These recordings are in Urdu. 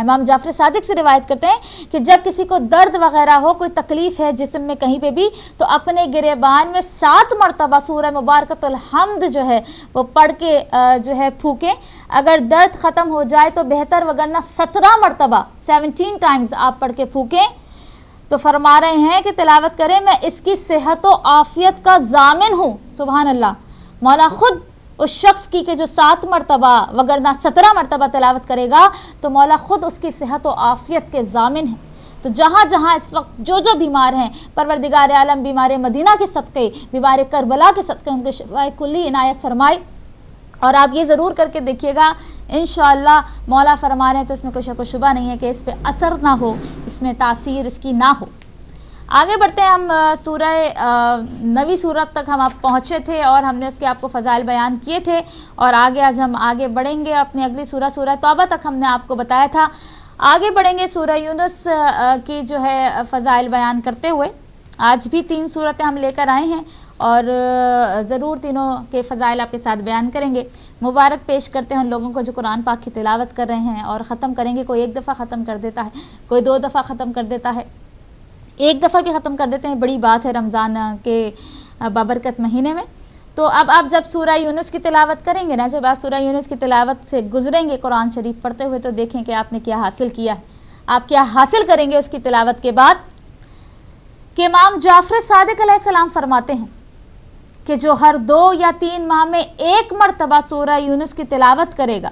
امام جعفر صادق سے روایت کرتے ہیں کہ جب کسی کو درد وغیرہ ہو، کوئی تکلیف ہے جسم میں کہیں پہ بھی، تو اپنے گریبان میں 7 مرتبہ سورہ مبارکۃ الحمد جو ہے وہ پڑھ کے جو ہے پھونکیں. اگر درد ختم ہو جائے تو بہتر، وگرنہ 17 مرتبہ 17 ٹائمز آپ پڑھ کے پھونکیں. تو فرما رہے ہیں کہ تلاوت کریں، میں اس کی صحت و عافیت کا ضامن ہوں. سبحان اللہ. مولا خود اس شخص کی کہ جو 7 مرتبہ وگرنہ 17 مرتبہ تلاوت کرے گا تو مولا خود اس کی صحت و عافیت کے ضامن ہیں. تو جہاں جہاں اس وقت جو بیمار ہیں، پروردگار عالم بیمار مدینہ کے صدقے، بیمار کربلا کے صدقے ان کے شفاء کلی عنایت فرمائے. اور آپ یہ ضرور کر کے دیکھیے گا انشاءاللہ مولا فرما رہے ہیں تو اس میں کوئی شک و شبہ نہیں ہے کہ اس پہ اثر نہ ہو، اس میں تاثیر اس کی نہ ہو. آگے بڑھتے ہیں. ہم سورہ 9ویں سورت تک ہم آپ پہنچے تھے اور ہم نے اس کے آپ کو فضائل بیان کیے تھے، اور آج ہم آگے بڑھیں گے اپنی اگلی سورہ توبہ تک ہم نے آپ کو بتایا تھا. آگے بڑھیں گے سورہ یونس کی جو ہے فضائل بیان کرتے ہوئے. آج بھی 3 سورتیں ہم لے کر آئے ہیں اور ضرور تینوں کے فضائل آپ کے ساتھ بیان کریں گے. مبارک پیش کرتے ہیں ان لوگوں کو جو قرآن پاک کی تلاوت کر رہے ہیں اور ختم کریں گے. کوئی 1 دفعہ ختم کر دیتا ہے، کوئی 2 دفعہ ختم کر دیتا ہے، 1 دفعہ بھی ختم کر دیتے ہیں. بڑی بات ہے رمضان کے بابرکت مہینے میں. تو اب آپ جب سورہ یونس کی تلاوت کریں گے نا، جب آپ سورہ یونس کی تلاوت سے گزریں گے قرآن شریف پڑھتے ہوئے، تو دیکھیں کہ آپ نے کیا حاصل کیا ہے. آپ کیا حاصل کریں گے اس کی تلاوت کے بعد. کہ امام جعفر صادق علیہ السلام فرماتے ہیں کہ جو ہر 2 یا 3 ماہ میں 1 مرتبہ سورہ یونس کی تلاوت کرے گا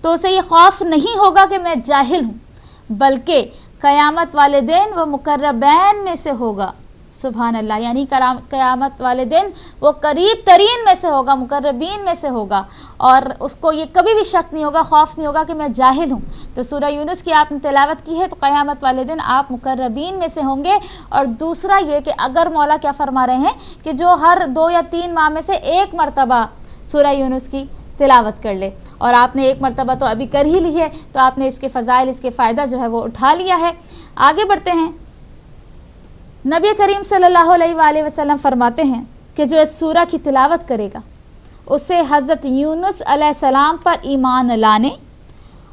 تو اسے یہ خوف نہیں ہوگا کہ میں جاہل ہوں، بلکہ قیامت والے دن وہ مقربین میں سے ہوگا. سبحان اللہ. یعنی قیامت والے دن وہ قریب ترین میں سے ہوگا، مقربین میں سے ہوگا، اور اس کو یہ کبھی بھی شک نہیں ہوگا، خوف نہیں ہوگا کہ میں جاہل ہوں. تو سورہ یونس کی آپ نے تلاوت کی ہے تو قیامت والے دن آپ مقربین میں سے ہوں گے. اور دوسرا یہ کہ اگر مولا کیا فرما رہے ہیں کہ جو ہر 2 یا 3 ماہ میں سے 1 مرتبہ سورہ یونس کی تلاوت کر لے، اور آپ نے 1 مرتبہ تو ابھی کر ہی لی ہے، تو آپ نے اس کے فضائل، اس کے فائدہ جو ہے وہ اٹھا لیا ہے. آگے بڑھتے ہیں. نبی کریم صلی اللہ علیہ وآلہ وسلم فرماتے ہیں کہ جو اس سورہ کی تلاوت کرے گا اسے حضرت یونس علیہ السلام پر ایمان لانے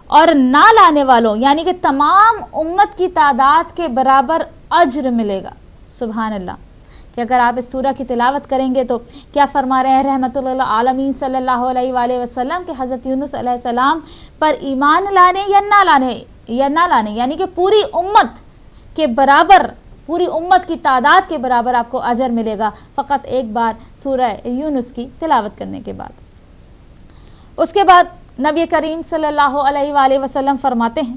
اور نہ لانے والوں یعنی کہ تمام امت کی تعداد کے برابر اجر ملے گا. سبحان اللہ. کہ اگر آپ اس سورہ کی تلاوت کریں گے تو کیا فرما رہے ہیں رحمت اللہ عالمین صلی اللہ علیہ وآلہ وسلم کہ حضرت یونس علیہ السلام پر ایمان لانے یا نہ لانے یعنی کہ پوری امت کے برابر، پوری امت کی تعداد کے برابر آپ کو اجر ملے گا فقط ایک بار سورہ یونس کی تلاوت کرنے کے بعد. اس کے بعد نبی کریم صلی اللہ علیہ وآلہ وسلم فرماتے ہیں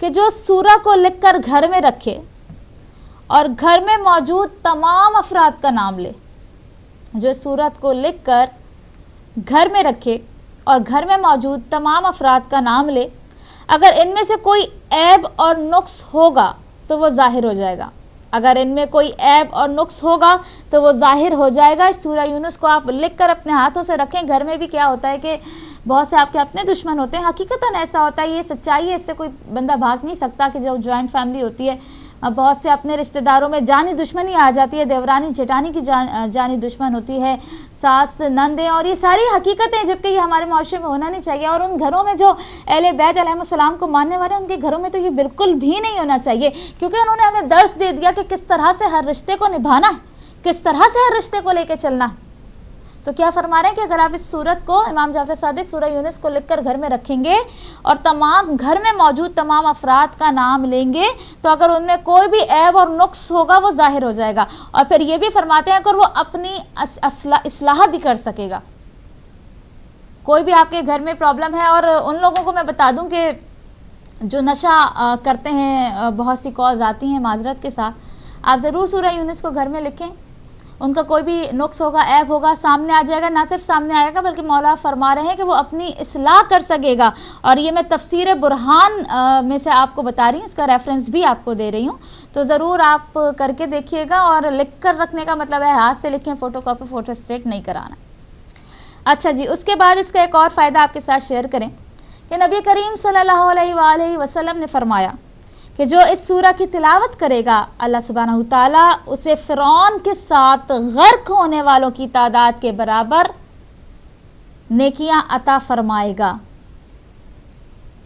کہ جو سورہ کو لکھ کر گھر میں رکھے اور گھر میں موجود تمام افراد کا نام لے، جو سورت کو لکھ کر گھر میں رکھے اور گھر میں موجود تمام افراد کا نام لے، اگر ان میں سے کوئی عیب اور نقص ہوگا تو وہ ظاہر ہو جائے گا. اگر ان میں کوئی عیب اور نقص ہوگا تو وہ ظاہر ہو جائے گا. اس سورہ یونس کو آپ لکھ کر اپنے ہاتھوں سے رکھیں. گھر میں بھی کیا ہوتا ہے کہ بہت سے آپ کے اپنے دشمن ہوتے ہیں، حقیقتاً ایسا ہوتا ہے، یہ سچائی ہے، اس سے کوئی بندہ بھاگ نہیں سکتا کہ جو جوائنٹ فیملی ہوتی ہے بہت سے اپنے رشتہ داروں میں جانی دشمنی آ جاتی ہے، دیورانی جٹانی کی جانی دشمن ہوتی ہے، ساس نندیں، اور یہ ساری حقیقتیں جبکہ یہ ہمارے معاشرے میں ہونا نہیں چاہیے. اور ان گھروں میں جو اہل بیت علیہ السلام کو ماننے والے ہیں ان کے گھروں میں تو یہ بالکل بھی نہیں ہونا چاہیے، کیونکہ انہوں نے ہمیں درس دے دیا کہ کس طرح سے ہر رشتے کو نبھانا ہے، کس طرح سے ہر رشتے کو لے کے چلنا ہے. تو کیا فرما رہے ہیں کہ اگر آپ اس سورت کو، امام جعفر صادق سورہ یونس کو لکھ کر گھر میں رکھیں گے اور تمام گھر میں موجود تمام افراد کا نام لیں گے تو اگر ان میں کوئی بھی عیب اور نقص ہوگا وہ ظاہر ہو جائے گا. اور پھر یہ بھی فرماتے ہیں اگر وہ اپنی اصلاح بھی کر سکے گا. کوئی بھی آپ کے گھر میں پرابلم ہے، اور ان لوگوں کو میں بتا دوں کہ جو نشہ کرتے ہیں بہت سی کالز آتی ہیں معذرت کے ساتھ، آپ ضرور سورہ یونس کو گھر میں لکھیں. ان کا کوئی بھی نقص ہوگا، عیب ہوگا، سامنے آ جائے گا. نہ صرف سامنے آئے گا بلکہ مولا فرما رہے ہیں کہ وہ اپنی اصلاح کر سکے گا. اور یہ میں تفسیر برہان میں سے آپ کو بتا رہی ہوں، اس کا ریفرنس بھی آپ کو دے رہی ہوں، تو ضرور آپ کر کے دیکھیے گا. اور لکھ کر رکھنے کا مطلب ہے ہاتھ سے لکھیں، فوٹو کاپی فوٹو اسٹیٹ نہیں کرانا. اچھا جی، اس کے بعد اس کا ایک اور فائدہ آپ کے ساتھ شیئر کریں کہ نبی کریم صلی اللہ علیہ وآلہ وسلم نے فرمایا کہ جو اس سورہ کی تلاوت کرے گا اللہ سبحانہ وتعالیٰ اسے فرعون کے ساتھ غرق ہونے والوں کی تعداد کے برابر نیکیاں عطا فرمائے گا.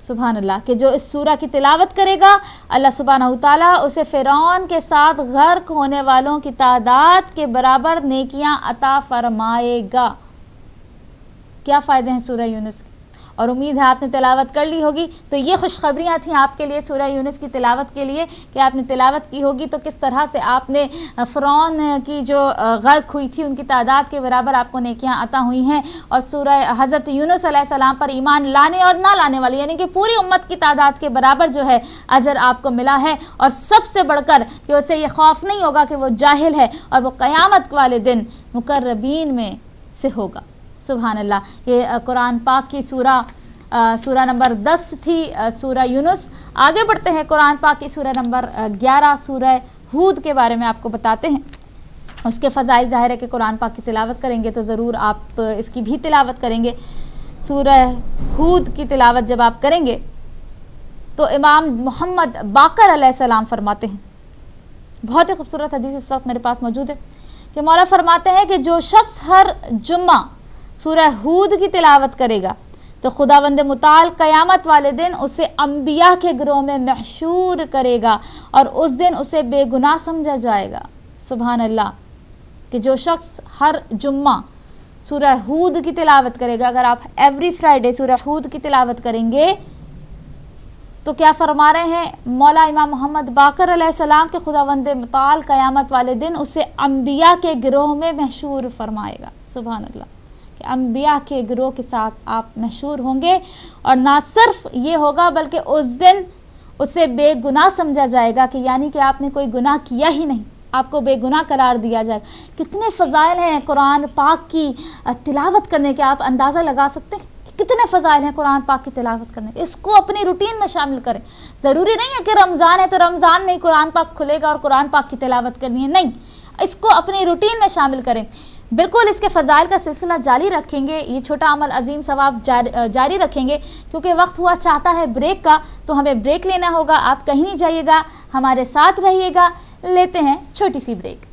سبحان اللہ، کہ جو اس سورہ کی تلاوت کرے گا اللہ سبحانہ وتعالیٰ اسے فرعون کے ساتھ غرق ہونے والوں کی تعداد کے برابر نیکیاں عطا فرمائے گا۔ کیا فائدے ہیں سورہ یونس کے؟ اور امید ہے آپ نے تلاوت کر لی ہوگی۔ تو یہ خوشخبریاں تھیں آپ کے لیے سورہ یونس کی تلاوت کے لیے کہ آپ نے تلاوت کی ہوگی تو کس طرح سے آپ نے فرعون کی جو غرق ہوئی تھی ان کی تعداد کے برابر آپ کو نیکیاں عطا ہوئی ہیں، اور سورہ حضرت یونس علیہ السلام پر ایمان لانے اور نہ لانے والی یعنی کہ پوری امت کی تعداد کے برابر جو ہے اجر آپ کو ملا ہے، اور سب سے بڑھ کر کہ اسے یہ خوف نہیں ہوگا کہ وہ جاہل ہے اور وہ قیامت والے دن مقربین میں سے ہوگا۔ سبحان اللہ۔ یہ قرآن پاک کی سورہ نمبر 10 تھی سورہ یونس۔ آگے بڑھتے ہیں قرآن پاک کی سورہ نمبر 11 سورہ ہود کے بارے میں آپ کو بتاتے ہیں۔ اس کے فضائل ظاہر ہے کہ قرآن پاک کی تلاوت کریں گے تو ضرور آپ اس کی بھی تلاوت کریں گے۔ سورہ ہود کی تلاوت جب آپ کریں گے تو امام محمد باقر علیہ السلام فرماتے ہیں، بہت ہی خوبصورت حدیث اس وقت میرے پاس موجود ہے کہ مولا فرماتے ہیں کہ جو شخص ہر جمعہ سورہ ہود کی تلاوت کرے گا تو خداوند متعال قیامت والے دن اسے انبیاء کے گروہ میں محشور کرے گا اور اس دن اسے بے گناہ سمجھا جائے گا۔ سبحان اللہ، کہ جو شخص ہر جمعہ سورہ ہود کی تلاوت کرے گا، اگر آپ ایوری فرائیڈے سورہ ہود کی تلاوت کریں گے تو کیا فرما رہے ہیں مولا امام محمد باقر علیہ السلام کے خداوند متعال قیامت والے دن اسے انبیاء کے گروہ میں محشور فرمائے گا۔ سبحان اللہ، کہ انبیاء کے گروہ کے ساتھ آپ محشور ہوں گے، اور نہ صرف یہ ہوگا بلکہ اس دن اسے بے گناہ سمجھا جائے گا، کہ یعنی کہ آپ نے کوئی گناہ کیا ہی نہیں، آپ کو بے گناہ قرار دیا جائے گا۔ کتنے فضائل ہیں قرآن پاک کی تلاوت کرنے کے، آپ اندازہ لگا سکتے ہیں کہ کتنے فضائل ہیں قرآن پاک کی تلاوت کرنے کے۔ اس کو اپنی روٹین میں شامل کریں۔ ضروری نہیں ہے کہ رمضان ہے تو رمضان میں ہی قرآن پاک کھلے گا اور قرآن پاک کی تلاوت کرنی ہے، نہیں، اس کو اپنی روٹین میں شامل کریں۔ بالکل اس کے فضائل کا سلسلہ جاری رکھیں گے، یہ چھوٹا عمل عظیم ثواب جاری رکھیں گے، کیونکہ وقت ہوا چاہتا ہے بریک کا، تو ہمیں بریک لینا ہوگا۔ آپ کہیں نہیں جائیے گا، ہمارے ساتھ رہیے گا۔ لیتے ہیں چھوٹی سی بریک۔